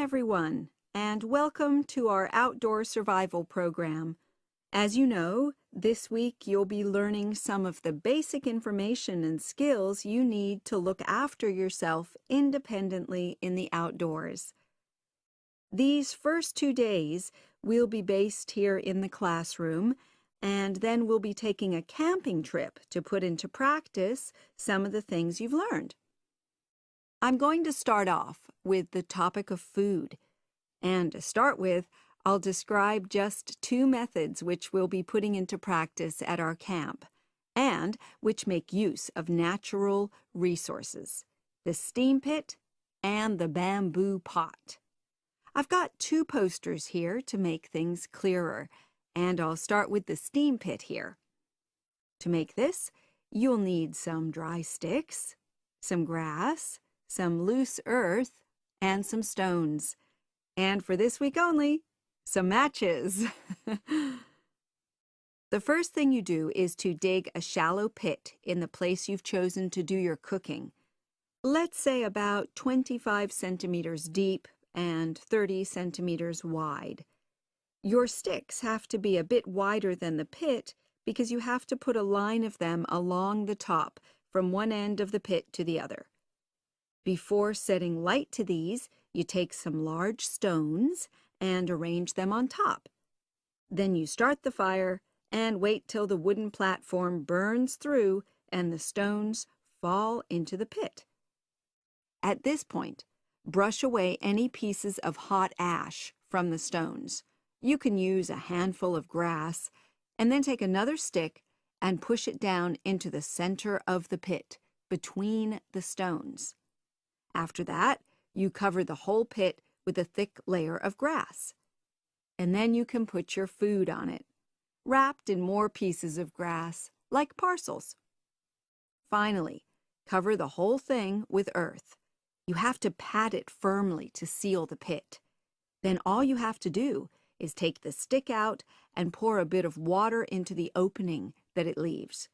everyone, and welcome to our outdoor survival program. As you know, this week you'll be learning some of the basic information and skills you need to look after yourself independently in the outdoors. These first 2 days we'll be based here in the classroom, and then we'll be taking a camping trip to put into practice some of the things you've learned. I'm going to start off with the topic of food. And to start with, I'll describe just 2 methods which we'll be putting into practice at our camp, and which make use of natural resources, the steam pit and the bamboo pot. I've got 2 posters here to make things clearer, and I'll start with the steam pit here. To make this, you'll need some dry sticks, some grass, some loose earth, and some stones. And for this week only, some matches. The first thing you do is to dig a shallow pit in the place you've chosen to do your cooking. Let's say about 25 centimeters deep and 30 centimeters wide. Your sticks have to be a bit wider than the pit because you have to put a line of them along the top from one end of the pit to the other. Before setting light to these, you take some large stones and arrange them on top. Then you start the fire and wait till the wooden platform burns through and the stones fall into the pit. At this point, brush away any pieces of hot ash from the stones. You can use a handful of grass and then take another stick and push it down into the center of the pit, between the stones. After that, you cover the whole pit with a thick layer of grass. And then you can put your food on it, wrapped in more pieces of grass, like parcels. Finally, cover the whole thing with earth. You have to pat it firmly to seal the pit. Then all you have to do is take the stick out and pour a bit of water into the opening that it leaves.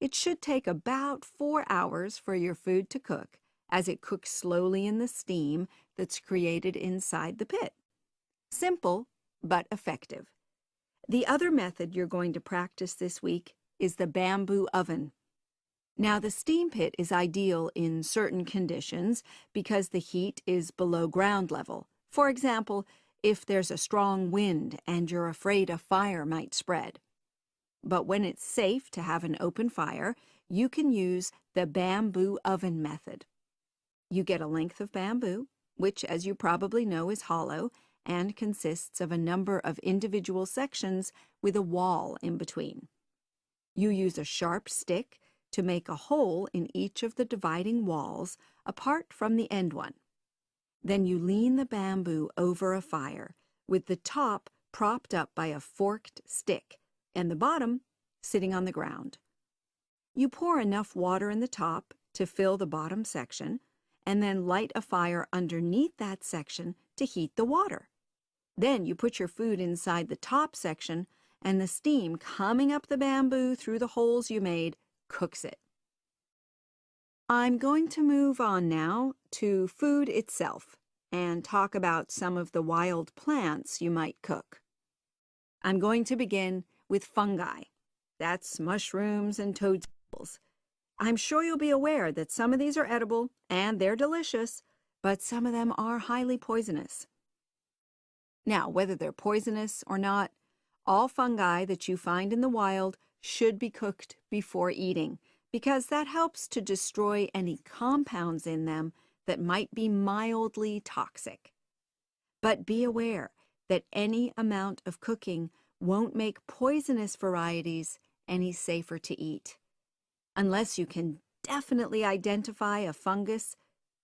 It should take about 4 hours for your food to cook, as it cooks slowly in the steam that's created inside the pit. Simple, but effective. The other method you're going to practice this week is the bamboo oven. Now, the steam pit is ideal in certain conditions because the heat is below ground level. For example, if there's a strong wind and you're afraid a fire might spread. But when it's safe to have an open fire, you can use the bamboo oven method. You get a length of bamboo, which, as you probably know, is hollow and consists of a number of individual sections with a wall in between. You use a sharp stick to make a hole in each of the dividing walls apart from the end one. Then you lean the bamboo over a fire, with the top propped up by a forked stick and the bottom sitting on the ground. You pour enough water in the top to fill the bottom section, and then light a fire underneath that section to heat the water. Then you put your food inside the top section, and the steam coming up the bamboo through the holes you made cooks it. I'm going to move on now to food itself and talk about some of the wild plants you might cook. I'm going to begin with fungi. That's mushrooms and toadstools. I'm sure you'll be aware that some of these are edible and they're delicious, but some of them are highly poisonous. Now, whether they're poisonous or not, all fungi that you find in the wild should be cooked before eating, because that helps to destroy any compounds in them that might be mildly toxic. But be aware that any amount of cooking won't make poisonous varieties any safer to eat. Unless you can definitely identify a fungus,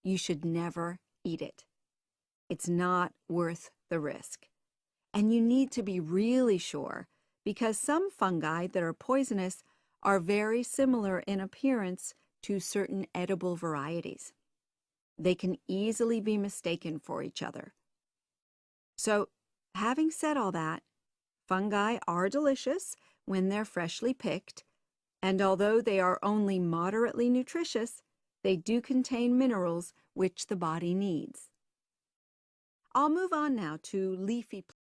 you should never eat it. It's not worth the risk. And you need to be really sure, because some fungi that are poisonous are very similar in appearance to certain edible varieties. They can easily be mistaken for each other. So, having said all that, fungi are delicious when they're freshly picked, and although they are only moderately nutritious, they do contain minerals which the body needs. I'll move on now to leafy